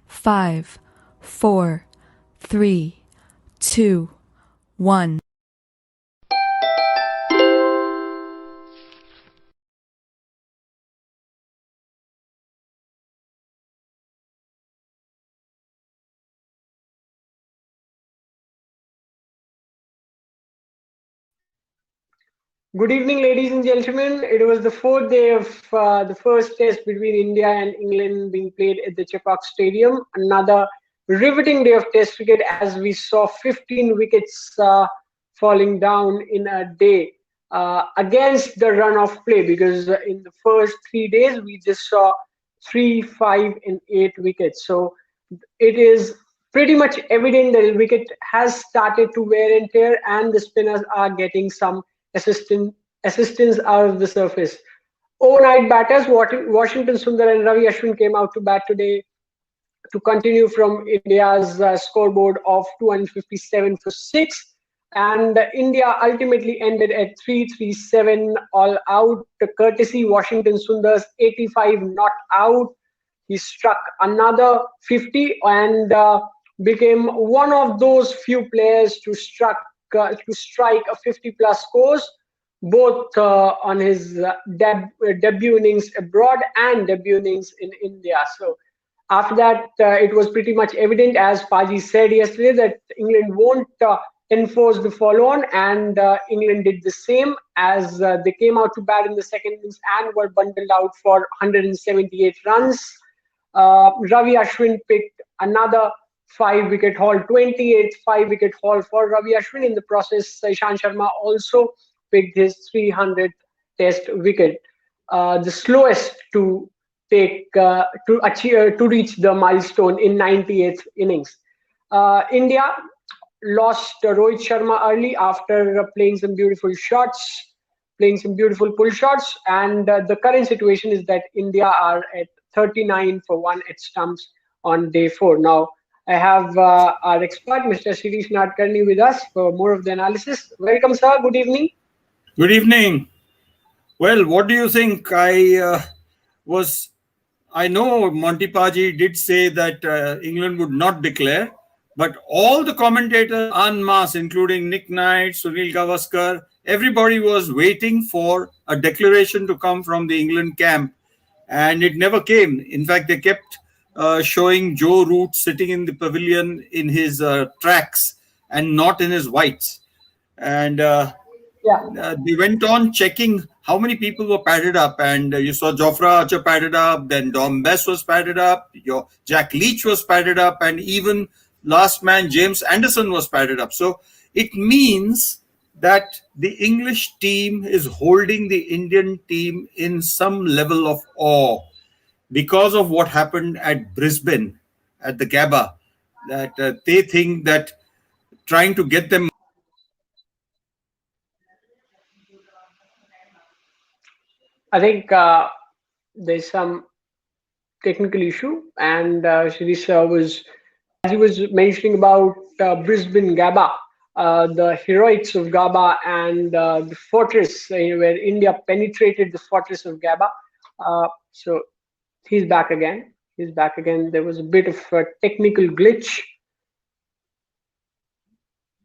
5, 4, 3, 2, 1. Good evening, ladies and gentlemen. It was the fourth day of the first test between India and England being played at the Chepauk Stadium. Another riveting day of test cricket as we saw 15 wickets falling down in a day against the run of play, because in the first 3 days we just saw 3, 5, and 8 wickets. So it is pretty much evident that the wicket has started to wear and tear, and the spinners are getting some assistance out of the surface. Overnight batters Washington Sundar and Ravi Ashwin came out to bat today to continue from India's scoreboard of 257 for 6. And India ultimately ended at 337 all out, courtesy Washington Sundar's 85 not out. He struck another 50 and became one of those few players to strike a 50-plus scores, both on his debut innings abroad and debut innings in India. So after that, it was pretty much evident, as Paji said yesterday, that England won't enforce the follow-on, and England did the same as they came out to bat in the second innings and were bundled out for 178 runs. Ravi Ashwin picked another 5-wicket haul, 28th 5-wicket haul for Ravi Ashwin. In the process, Ishant Sharma also picked his 300th test wicket, the slowest to reach the milestone in 98th innings. India lost Rohit Sharma early after playing some beautiful pull shots, and the current situation is that India are at 39 for 1 at stumps on day 4. Now, I have our expert, Mr. Shirish Nadkarni, with us for more of the analysis. Welcome, sir. Good evening. Good evening. Well, what do you think? I know Monty Paji did say that England would not declare, but all the commentators en masse, including Nick Knight, Sunil Gavaskar, everybody was waiting for a declaration to come from the England camp, and it never came. In fact, they kept showing Joe Root sitting in the pavilion in his tracks and not in his whites. And they went on checking how many people were padded up, and you saw Jofra Archer padded up, then Dom Bess was padded up, Jack Leach was padded up, and even last man James Anderson was padded up. So it means that the English team is holding the Indian team in some level of awe because of what happened at Brisbane, at the Gabba, that they think that trying to get them. I think there's some technical issue, and Shirish was, as he was mentioning about Brisbane Gabba, the heroics of Gabba, and the fortress where India penetrated the fortress of Gabba. So he's back again. There was a bit of a technical glitch,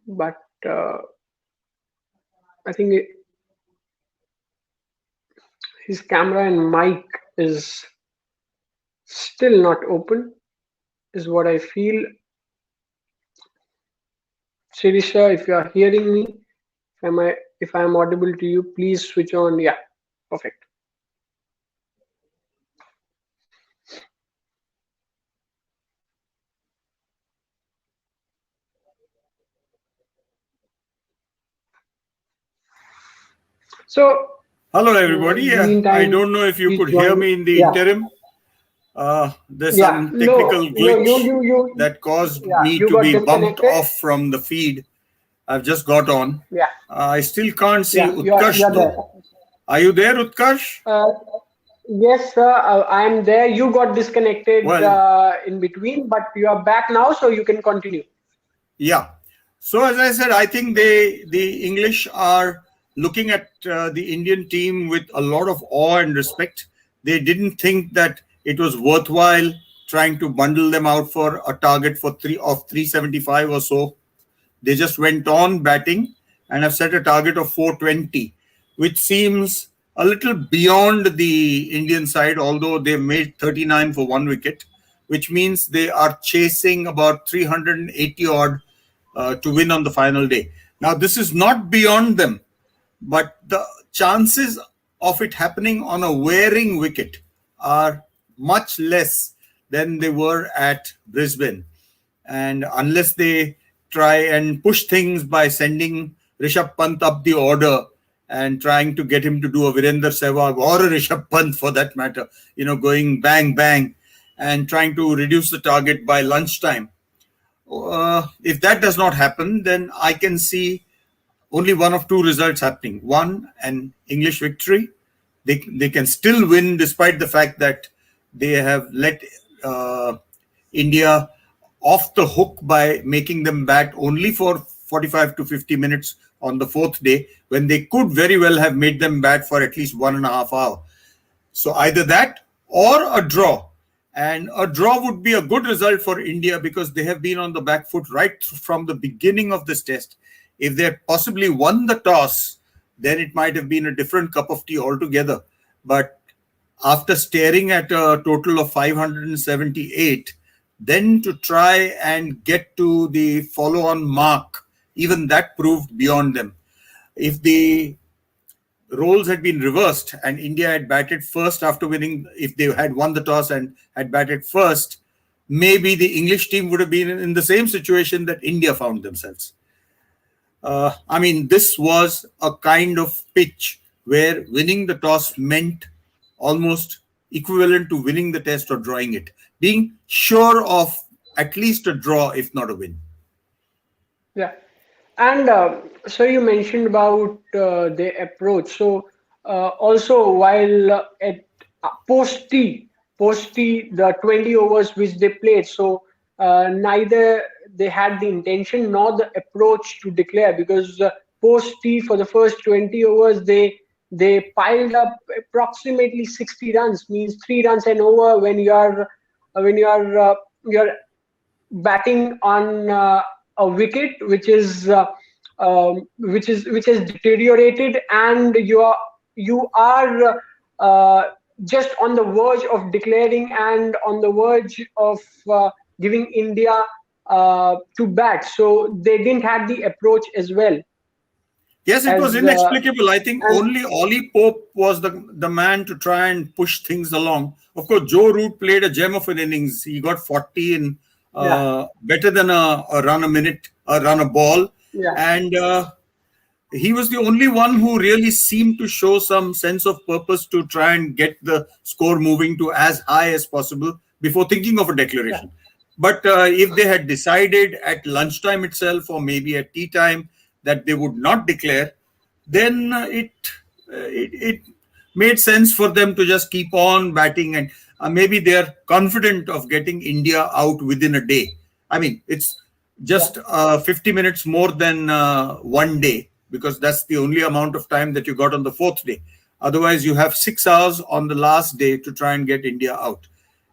but I think his camera and mic is still not open, is what I feel. Shirisha, if you are hearing me, if I am audible to you, please switch on. Yeah, perfect. So, hello everybody. I don't know if you could hear me in the interim. There's some technical glitch that caused me to be bumped off from the feed. I've just got on. I still can't see Utkarsh. Are you there, Utkarsh? Yes, sir. I am there. You got disconnected in between, but you are back now, so you can continue. Yeah. So as I said, I think the English are looking at the Indian team with a lot of awe and respect. They didn't think that it was worthwhile trying to bundle them out for a target for 375 or so. They just went on batting and have set a target of 420, which seems a little beyond the Indian side, although they made 39 for 1 wicket, which means they are chasing about 380 odd to win on the final day. Now, this is not beyond them, but the chances of it happening on a wearing wicket are much less than they were at Brisbane. And unless they try and push things by sending Rishabh Pant up the order and trying to get him to do a Virender Sehwag or a Rishabh Pant for that matter, going bang, bang and trying to reduce the target by lunchtime. If that does not happen, then I can see only one of two results happening. One, an English victory. They can still win despite the fact that they have let India off the hook by making them bat only for 45 to 50 minutes on the fourth day, when they could very well have made them bat for at least 1.5 hours. So either that or a draw. And a draw would be a good result for India because they have been on the back foot right from the beginning of this test. If they had possibly won the toss, then it might have been a different cup of tea altogether. But after staring at a total of 578, then to try and get to the follow-on mark, even that proved beyond them. If the roles had been reversed and India had batted first after winning, if they had won the toss and had batted first, maybe the English team would have been in the same situation that India found themselves. This was a kind of pitch where winning the toss meant almost equivalent to winning the test or drawing it, being sure of at least a draw, if not a win. Yeah. And so you mentioned about the approach. So also while at post-T, the 20 overs which they played, so neither they had the intention nor the approach to declare, because post-T for the first 20 overs, they piled up approximately 60 runs, means 3 runs and over when you're batting on a wicket which has deteriorated, and you are just on the verge of declaring and on the verge of giving India to bat. So they didn't have the approach as well. Yes, it was inexplicable. I think only Ollie Pope was the man to try and push things along. Of course, Joe Root played a gem of an innings. He got 40 in better than a run a minute, a run a ball. Yeah. And he was the only one who really seemed to show some sense of purpose to try and get the score moving to as high as possible before thinking of a declaration. Yeah. But if they had decided at lunchtime itself or maybe at tea time that they would not declare, then it made sense for them to just keep on batting, and maybe they are confident of getting India out within a day. I mean, it's just 50 minutes more than 1 day, because that's the only amount of time that you got on the fourth day. Otherwise, you have 6 hours on the last day to try and get India out.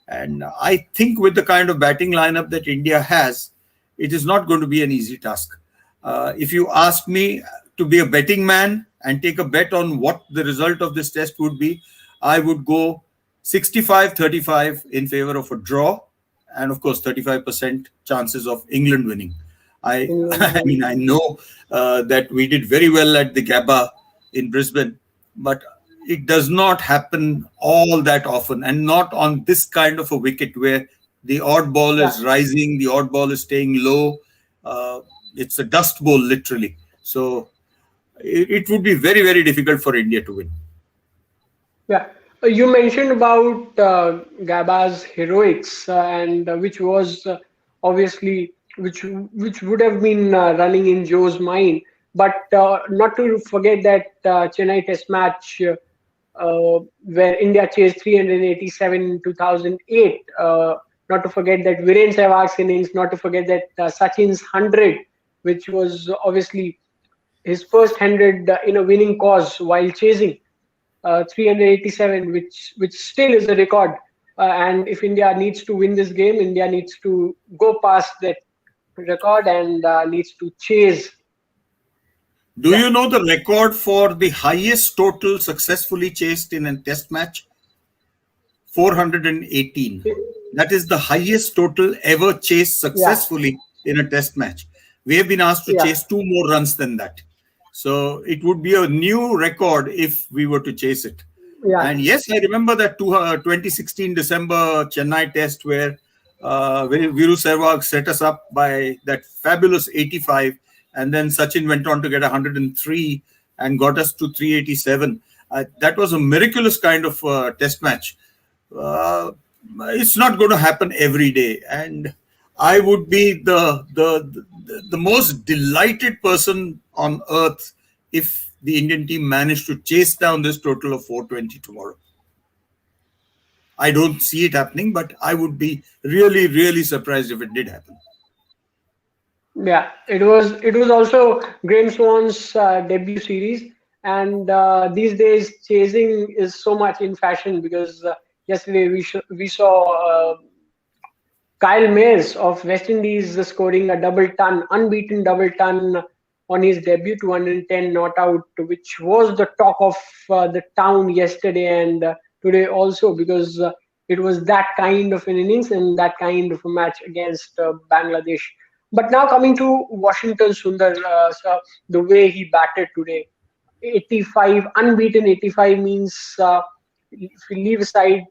And I think with the kind of batting lineup that India has, it is not going to be an easy task. If you ask me to be a betting man and take a bet on what the result of this test would be, I would go 65-35 in favor of a draw, and of course 35% chances of England winning. I know that we did very well at the Gabba in Brisbane, but it does not happen all that often, and not on this kind of a wicket where the odd ball is rising, the odd ball is staying low. It's a dust bowl, literally. So it would be very, very difficult for India to win. Yeah. You mentioned about Gabba's heroics, and which was obviously which would have been running in Joe's mind. But not to forget that Chennai Test match where India chased 387 in 2008. Not to forget that Virender Sehwag's innings. Not to forget that Sachin's 100, which was obviously his first 100 in a winning cause while chasing 387, which still is a record. and if India needs to win this game, India needs to go past that record and needs to chase. Do you know the record for the highest total successfully chased in a test match? 418. That is the highest total ever chased successfully in a test match. We have been asked to chase 2 more runs than that. So it would be a new record if we were to chase it. And yes, I remember that 2016 December Chennai test where Viru Sehwag set us up by that fabulous 85, and then Sachin went on to get 103 and got us to 387. That was a miraculous kind of test match. It's not going to happen every day, and I would be the most delighted person on earth if the Indian team managed to chase down this total of 420 tomorrow. I don't see it happening, but I would be really, really surprised if it did happen. Yeah, it was also Graeme Swan's debut series, and these days chasing is so much in fashion because yesterday we saw Kyle Mayers of West Indies scoring a unbeaten double ton on his debut, 210 not out, which was the talk of the town yesterday and today also, because it was that kind of an innings and that kind of a match against Bangladesh. But now coming to Washington Sundar, so the way he batted today, 85, unbeaten 85 means if you leave aside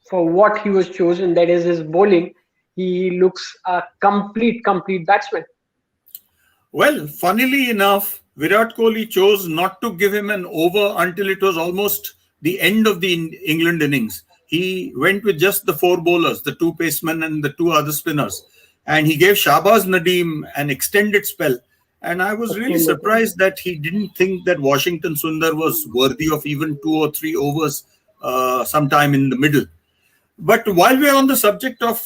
for what he was chosen, that is his bowling, he looks a complete batsman. Well, funnily enough, Virat Kohli chose not to give him an over until it was almost the end of the England innings. He went with just the 4 bowlers, the 2 pacemen and the 2 other spinners. And he gave Shahbaz Nadeem an extended spell. And I was really surprised that he didn't think that Washington Sundar was worthy of even 2 or 3 overs sometime in the middle. But while we're on the subject of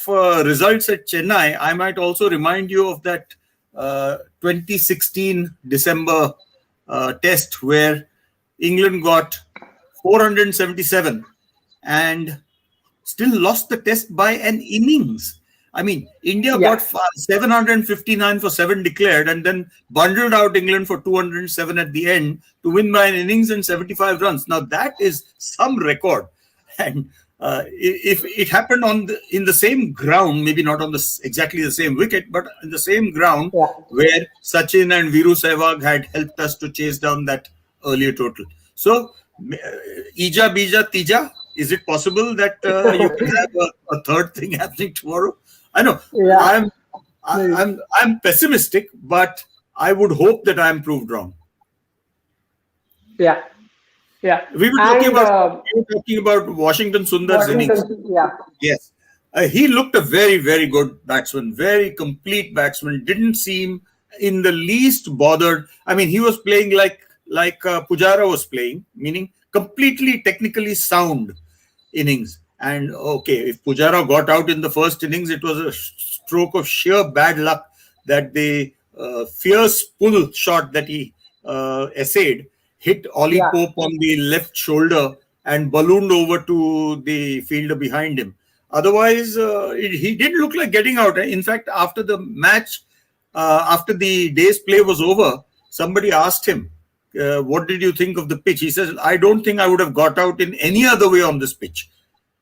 results at Chennai, I might also remind you of that 2016 December test where England got 477 and still lost the test by an innings. I mean, India got 759 for 7 declared and then bundled out England for 207 at the end to win by an innings and 75 runs. Now, that is some record. And if it happened in the same ground, maybe not on exactly the same wicket, but in the same ground where Sachin and Viru Sehwag had helped us to chase down that earlier total. So, Ija, Bija, Tija, is it possible that you can have a third thing happening tomorrow? I know I'm pessimistic, but I would hope that I am proved wrong. Yeah. We were talking about Washington Sundar's innings. Yes. He looked a very, very good batsman, very complete batsman. Didn't seem in the least bothered. I mean, he was playing like Pujara was playing, meaning completely technically sound innings. And okay, if Pujara got out in the first innings, it was a stroke of sheer bad luck that the fierce pull shot that he essayed hit Ollie Pope on the left shoulder and ballooned over to the fielder behind him. Otherwise, he didn't look like getting out. In fact, after the match, after the day's play was over, somebody asked him, what did you think of the pitch? He says, I don't think I would have got out in any other way on this pitch.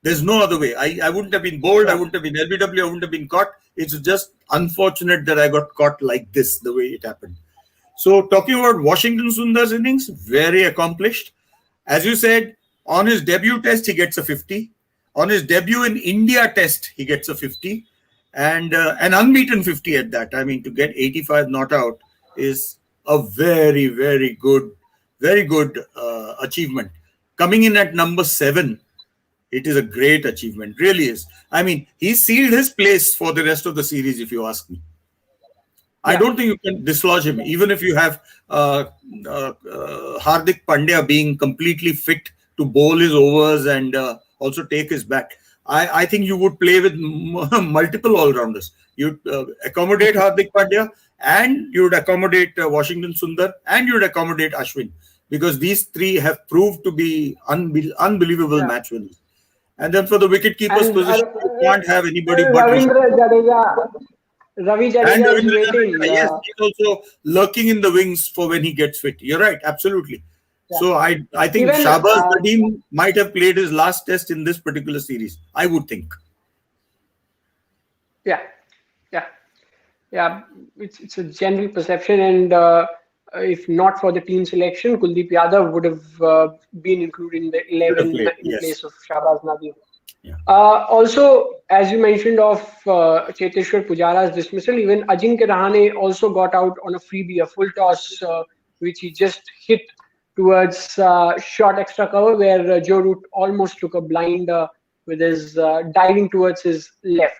There's no other way. I wouldn't have been bowled. I wouldn't have been LBW. I wouldn't have been caught. It's just unfortunate that I got caught like this, the way it happened. So talking about Washington Sundar's innings, very accomplished. As you said, on his debut test, he gets a 50. On his debut in India test, he gets a 50. And an unbeaten 50 at that. I mean, to get 85 not out is a very, very good achievement. Coming in at number 7, it is a great achievement, really is. I mean, he sealed his place for the rest of the series, if you ask me. I don't think you can dislodge him, even if you have Hardik Pandya being completely fit to bowl his overs and also take his bat. I think you would play with multiple all-rounders. You'd accommodate Hardik Pandya and you would accommodate Washington Sundar and you would accommodate Ashwin, because these 3 have proved to be unbelievable match winners. And then for the wicket keeper's And position, you can't have anybody but Rishabh. Ravindra Jadeja, Ravi And Jadeja is Ravindra waiting. Jadeja, yes, he's also lurking in the wings for when he gets fit. You're right, absolutely. Yeah. So I think Even Shahbaz Nadeem might have played his last test in this particular series. I would think. yeah, yeah, yeah. It's a general perception, and if not for the team selection, Kuldeep Yadav would have been included in the Should have 11 played, in yes. place of Shahbaz Nadeem. Yeah. Also, as you mentioned of Cheteshwar Pujara's dismissal, even Ajinkya Rahane also got out on a freebie, a full toss, which he just hit towards short extra cover, where Joe Root almost took a blind with his diving towards his left.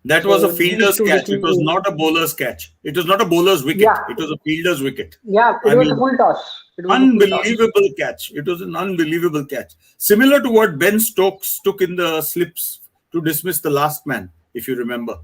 That was a fielder's catch. It was not a bowler's catch. It was not a bowler's wicket. Yeah. It was a fielder's wicket. Yeah, it was a full toss. Unbelievable catch. It was an unbelievable catch. Similar to what Ben Stokes took in the slips to dismiss the last man, if you remember.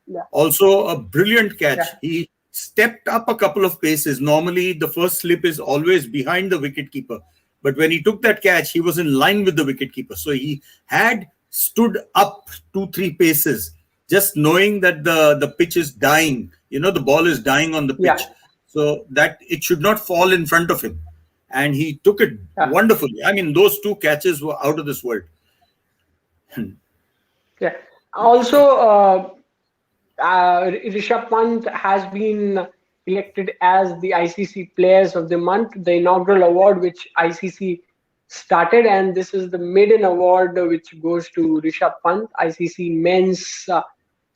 Yeah. Also a brilliant catch. Yeah. He stepped up a couple of paces. Normally, the first slip is always behind the wicketkeeper. But when he took that catch, he was in line with the wicketkeeper. So he had stood up 2-3 paces, just knowing that the pitch is dying. You know, the ball is dying on the pitch. Yeah. So that it should not fall in front of him. And he took it wonderfully. I mean, those 2 catches were out of this world. Yeah. Also, Rishabh Pant has been elected as the ICC Players of the Month, the inaugural award which ICC started, and this is the maiden award which goes to Rishabh Pant, ICC Men's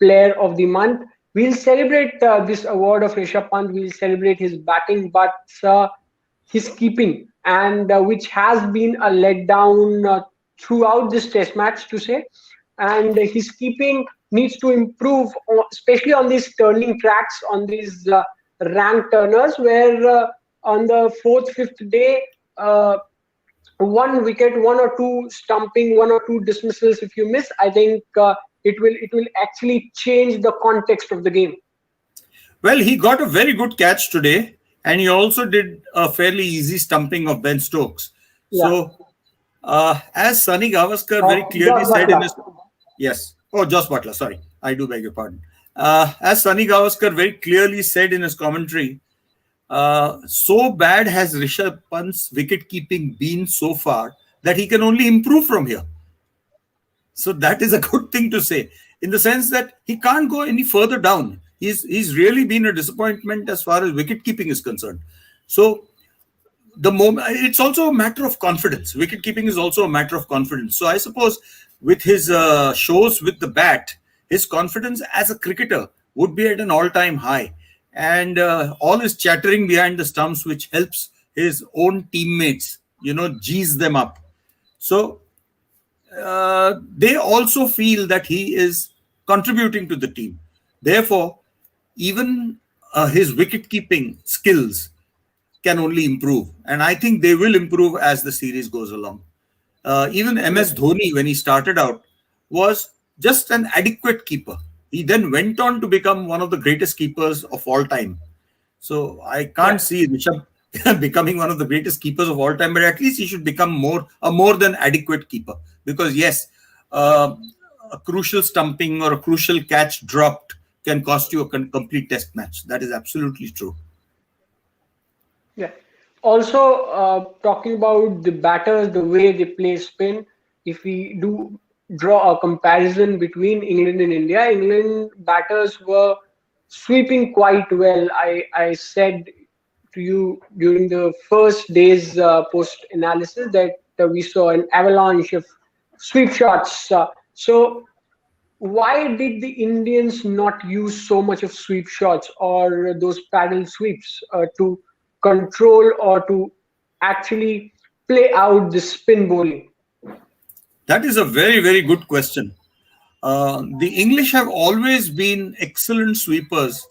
Player of the Month. We'll celebrate this award of Rishabh Pant. We'll celebrate his batting, but his keeping, and which has been a letdown throughout this Test match, to say. And his keeping needs to improve, especially on these turning tracks, on these rank turners, where on the 4th, 5th day, 1 wicket, 1 or 2 stumping, 1 or 2 dismissals, if you miss, I think it will actually change the context of the game. Well, he got a very good catch today, and he also did a fairly easy stumping of Ben Stokes. Yeah. So, as Sunny Gavaskar very clearly said in his... Yes. Oh, Josh Butler, sorry. I do beg your pardon. As Sunny Gavaskar very clearly said in his commentary, so bad has Rishabh Pant's wicket-keeping been so far that he can only improve from here. So that is a good thing to say, in the sense that he can't go any further down. He's really been a disappointment as far as wicket-keeping is concerned. So the moment, it's also a matter of confidence. Wicket-keeping is also a matter of confidence. So I suppose with his shows with the bat, his confidence as a cricketer would be at an all-time high. And all his chattering behind the stumps, which helps his own teammates, G's them up. So they also feel that he is contributing to the team. Therefore, even his wicket-keeping skills can only improve. And I think they will improve as the series goes along. Even MS Dhoni, when he started out, was just an adequate keeper. He then went on to become one of the greatest keepers of all time. So I can't see Rishabh becoming one of the greatest keepers of all time, but at least he should become a more than adequate keeper. Because yes, a crucial stumping or a crucial catch dropped can cost you a complete Test match. That is absolutely true. Yeah. Also, talking about the batters, the way they play spin, if we do draw a comparison between England and India, England batters were sweeping quite well. I said to you during the first day's post-analysis that we saw an avalanche of sweep shots. So why did the Indians not use so much of sweep shots or those paddle sweeps to control or to actually play out the spin bowling? That is a very, very good question. The English have always been excellent sweepers,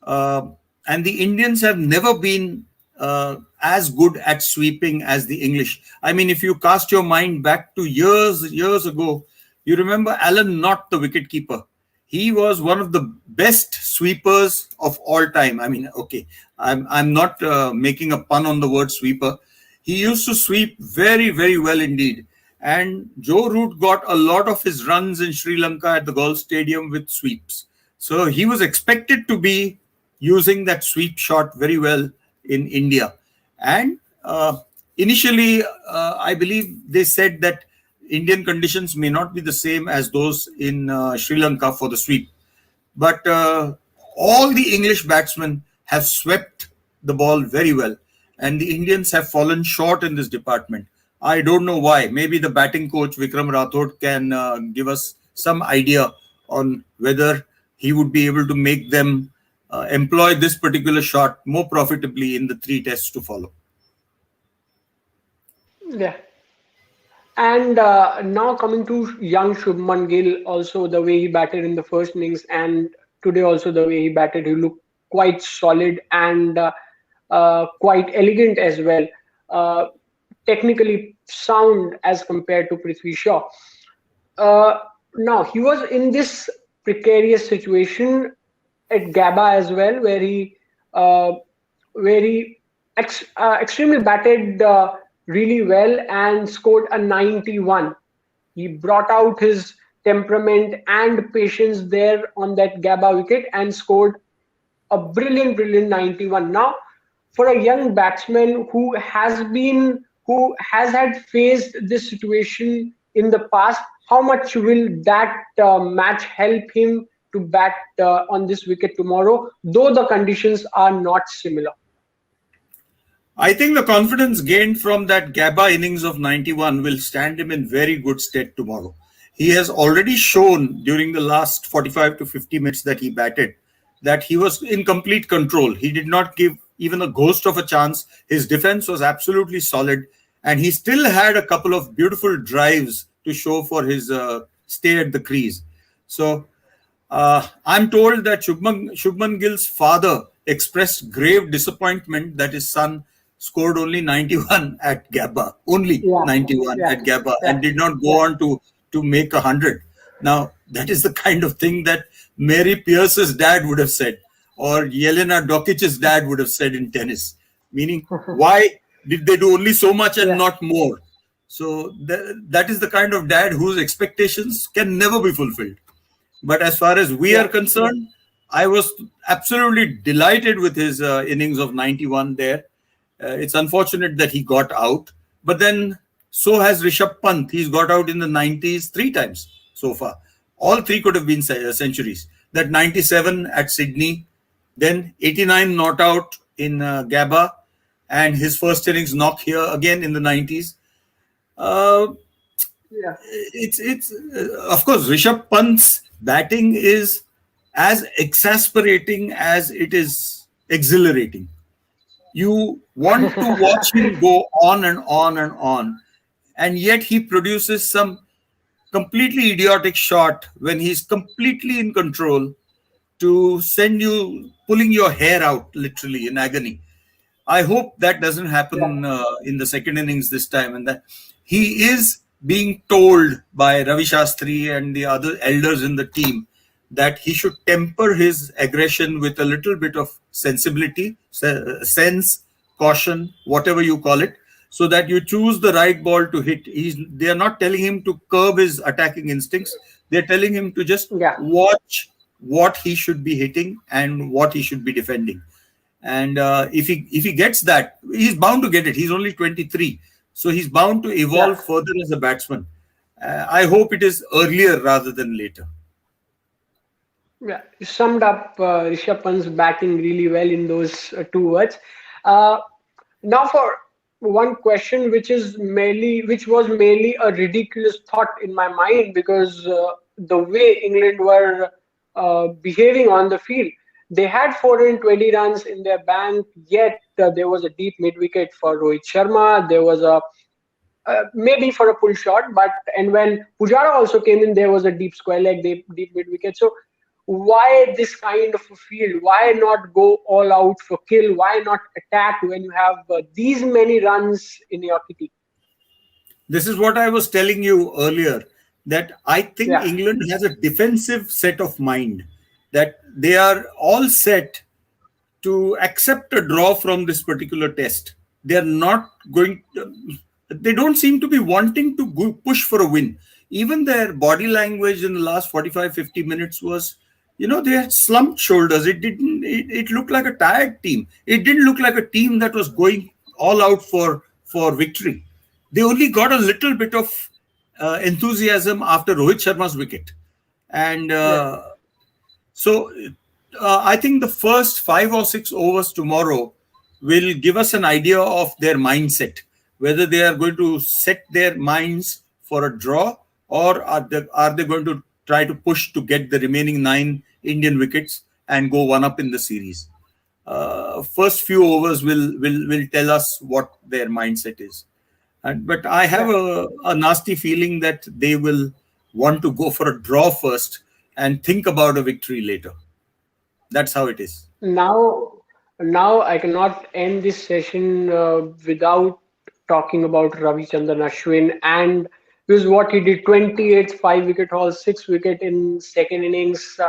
and the Indians have never been as good at sweeping as the English. I mean, if you cast your mind back to years ago, you remember Alan Knott, the wicketkeeper. He was one of the best sweepers of all time. I mean, okay, I'm not making a pun on the word sweeper. He used to sweep very, very well indeed. And Joe Root got a lot of his runs in Sri Lanka at the Golf Stadium with sweeps. So he was expected to be using that sweep shot very well in India. And initially, I believe they said that Indian conditions may not be the same as those in Sri Lanka for the sweep. But all the English batsmen have swept the ball very well, and the Indians have fallen short in this department. I don't know why. Maybe the batting coach Vikram Rathod can give us some idea on whether he would be able to make them employ this particular shot more profitably in the three tests to follow. Yeah. And now coming to young Shubman Gill, also the way he batted in the first innings and today also the way he batted, he looked quite solid and quite elegant as well. Uh, Technically sound as compared to Prithvi Shaw. Now he was in this precarious situation at Gabba as well, uh, where he extremely batted really well and scored a 91. He brought out his temperament and patience there on that Gabba wicket and scored a brilliant 91. Now, for a young batsman who has had faced this situation in the past, how much will that match help him to bat on this wicket tomorrow, though the conditions are not similar? I think the confidence gained from that Gabba innings of 91 will stand him in very good stead tomorrow. He has already shown during the last 45 to 50 minutes that he batted that he was in complete control. He did not give even a ghost of a chance. His defense was absolutely solid, and he still had a couple of beautiful drives to show for his stay at the crease. So I'm told that Shubman Gill's father expressed grave disappointment that his son scored only 91 at Gabba, only Yeah, 91 yeah, at Gabba, yeah, and did not go yeah. on to make 100. Now, that is the kind of thing that Mary Pierce's dad would have said, or Yelena Dokic's dad would have said in tennis, meaning, why did they do only so much and Yeah, not more? So that is the kind of dad whose expectations can never be fulfilled. But as far as we are yeah, concerned, I was absolutely delighted with his innings of 91 there. It's unfortunate that he got out, but then so has Rishabh Pant. He's got out in the 90s three times so far. All three could have been centuries. That 97 at Sydney, then 89 not out in Gabba, and his first innings knock here again in the 90s. Uh, yeah, it's of course Rishabh Pant's batting is as exasperating as it is exhilarating. You want to watch him go on and on and on, and yet he produces some completely idiotic shot when he's completely in control to send you pulling your hair out literally in agony. I hope that doesn't yeah, happen in the second innings this time, and that he is being told by Ravi Shastri and the other elders in the team that he should temper his aggression with a little bit of sensibility, sense, caution, whatever you call it, so that you choose the right ball to hit. They are not telling him to curb his attacking instincts. They're telling him to just yeah, watch what he should be hitting and what he should be defending. And if he gets that, he's bound to get it. He's only 23, so he's bound to yeah. evolve further as a batsman. I hope it is earlier rather than later. Yeah, you summed up Rishabh Pant's batting really well in those two words. Uh, Now for one question, which was merely a ridiculous thought in my mind because the way England were behaving on the field, they had 420 runs in their bank. Yet there was a deep mid wicket for Rohit Sharma. There was a maybe for a pull shot, but and when Pujara also came in, there was a deep square leg, deep mid wicket. So why this kind of a field? Why not go all out for kill? Why not attack when you have these many runs in your kitty? This is what I was telling you earlier, that I think Yeah, England has a defensive set of mind, that they are all set to accept a draw from this particular test. They are not going to, they don't seem to be wanting to push for a win. Even their body language in the last 45, 50 minutes was, they had slumped shoulders. It looked like a tired team. It didn't look like a team that was going all out for victory. They only got a little bit of enthusiasm after Rohit Sharma's wicket. And Yeah. so I think the first 5 or 6 overs tomorrow will give us an idea of their mindset, whether they are going to set their minds for a draw, or are they going to try to push to get the remaining 9 Indian wickets and go one up in the series. First few overs will tell us what their mindset is. But I have a nasty feeling that they will want to go for a draw first and think about a victory later. That's how it is. Now, now I cannot end this session without talking about Ravichandran Ashwin and this is what he did: 28 5 wicket haul, 6 wicket in second innings.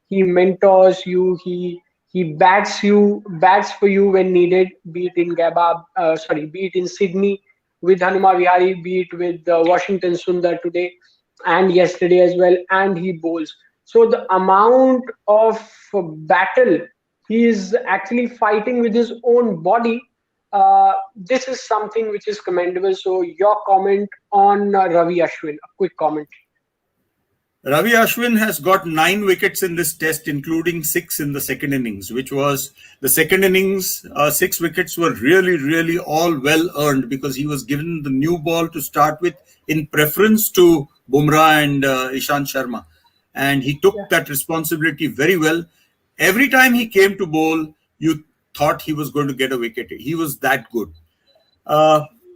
He mentors you. He bats for you when needed. Be it in be it in Sydney with Hanuma Vihari, be it with Washington Sundar today and yesterday as well. And he bowls. So the amount of battle he is actually fighting with his own body. This is something which is commendable. So your comment on Ravi Ashwin, a quick comment. Ravi Ashwin has got 9 wickets in this test, including 6 in the second innings, which was the second innings. 6 wickets were really, really all well earned because he was given the new ball to start with in preference to Bumrah and Ishant Sharma. And he took that responsibility very well. Every time he came to bowl, you thought he was going to get a wicket. He was that good.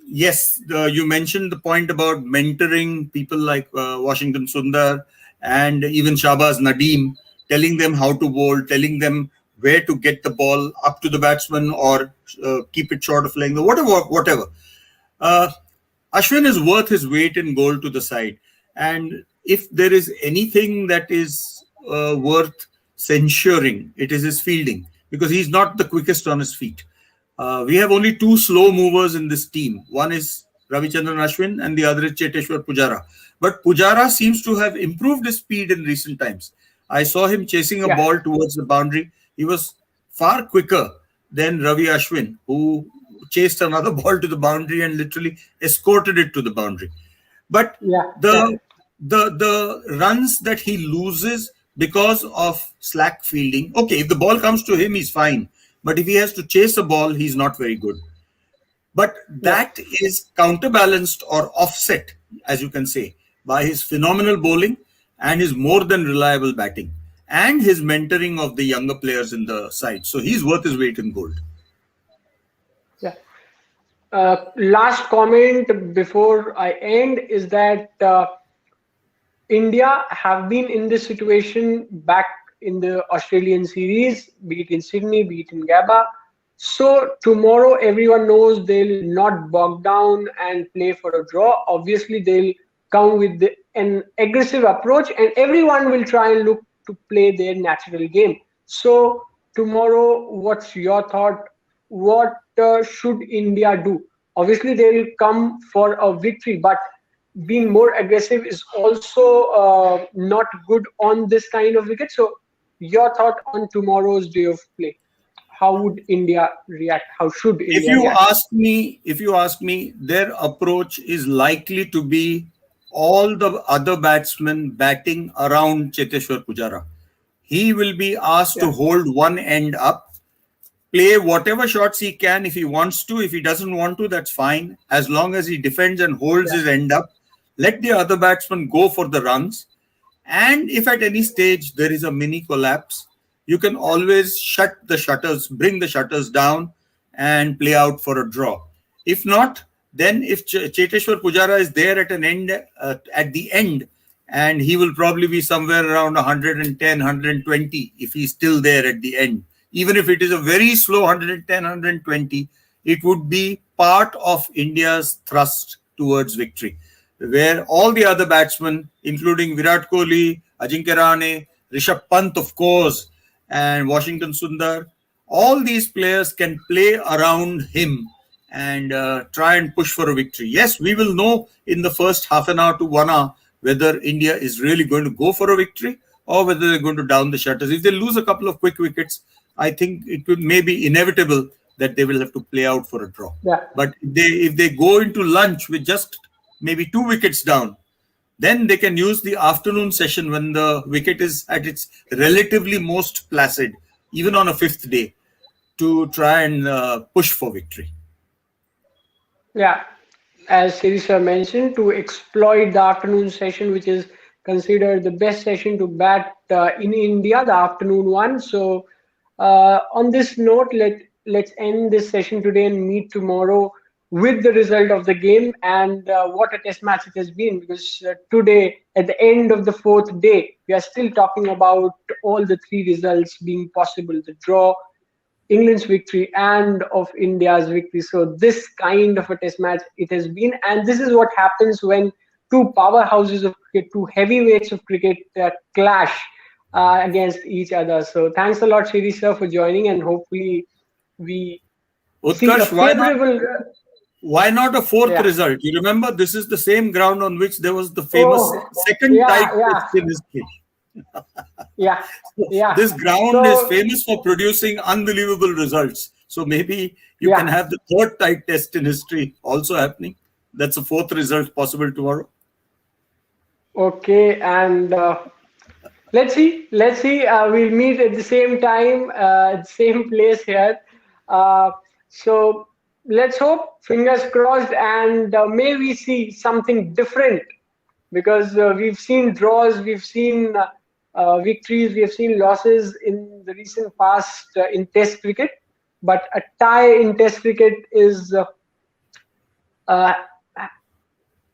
Yes, you mentioned the point about mentoring people like Washington Sundar and even Shahbaz Nadeem, telling them how to bowl, telling them where to get the ball up to the batsman or keep it short of length, whatever. Ashwin is worth his weight in gold to the side. And if there is anything that is worth censuring, it is his fielding, because he's not the quickest on his feet. We have only 2 slow movers in this team. One is Ravichandran Ashwin and the other is Cheteshwar Pujara. But Pujara seems to have improved his speed in recent times. I saw him chasing a ball towards the boundary. He was far quicker than Ravi Ashwin, who chased another ball to the boundary and literally escorted it to the boundary. But the runs that he loses because of slack fielding, okay, if the ball comes to him, he's fine. But if he has to chase a ball, he's not very good. But that is counterbalanced or offset, as you can say, by his phenomenal bowling and his more than reliable batting and his mentoring of the younger players in the side. So he's worth his weight in gold. Yeah. Last comment before I end is that India have been in this situation back in the Australian series, be it in Sydney, be it in Gabba. So tomorrow, everyone knows they'll not bog down and play for a draw. Obviously, they'll come with an aggressive approach, and everyone will try and look to play their natural game. So tomorrow, what's your thought? What should India do? Obviously, they'll come for a victory, but being more aggressive is also not good on this kind of wicket. So your thought on tomorrow's day of play? How would India react? How should India react? If you ask me, their approach is likely to be all the other batsmen batting around Cheteshwar Pujara. He will be asked to hold one end up, play whatever shots he can if he wants to. If he doesn't want to, that's fine. As long as he defends and holds his end up, let the other batsman go for the runs. And if at any stage there is a mini collapse, you can always bring the shutters down and play out for a draw. If not, then if Cheteshwar Pujara is there at the end, and he will probably be somewhere around 110, 120 if he's still there at the end. Even if it is a very slow 110, 120, it would be part of India's thrust towards victory, where all the other batsmen, including Virat Kohli, Ajinkya Rahane, Rishabh Pant, of course, and Washington Sundar, all these players can play around him and try and push for a victory. Yes, we will know in the first half an hour to 1 hour whether India is really going to go for a victory or whether they're going to down the shutters. If they lose a couple of quick wickets, I think it may be inevitable that they will have to play out for a draw. Yeah. But if they go into lunch with just maybe 2 wickets down, then they can use the afternoon session when the wicket is at its relatively most placid, even on a fifth day, to try and push for victory. Yeah, as Sirisa mentioned, to exploit the afternoon session, which is considered the best session to bat in India, the afternoon one. So, on this note, let's end this session today and meet tomorrow with the result of the game and what a test match it has been. Because today, at the end of the fourth day, we are still talking about all the three results being possible: the draw, England's victory, and of India's victory. So this kind of a test match it has been, and this is what happens when two powerhouses of cricket, two heavyweights of cricket clash against each other. So thanks a lot, Shiri sir, for joining, and hopefully we see a Utkarsh, favorable. why not a fourth Yeah. result? You remember, this is the same ground on which there was the famous second tight test in history. Yeah, yeah. This ground So- is famous for producing unbelievable results. So maybe you Yeah. can have the third tight test in history also happening. That's a fourth result possible tomorrow. Okay, and let's see. We'll meet at the same time, same place here. So let's hope, fingers crossed, and may we see something different, because we've seen draws, we've seen victories, we have seen losses in the recent past in Test cricket, but a tie in Test cricket is uh,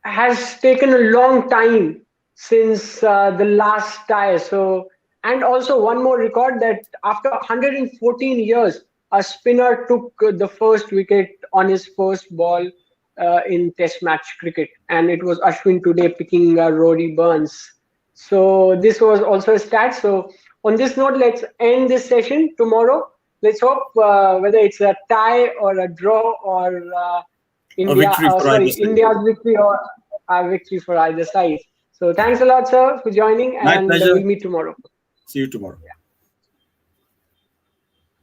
has taken a long time since the last tie. So, and also one more record, that after 114 years, a spinner took the first wicket on his first ball in Test match cricket, and it was Ashwin today picking Rory Burns. So this was also a stat. So on this note, let's end this session tomorrow. Let's hope whether it's a tie or a draw or victory for either side. India's victory or a victory for either side. So thanks a lot, sir, for joining, My and pleasure. we'll meet tomorrow. See you tomorrow. Yeah.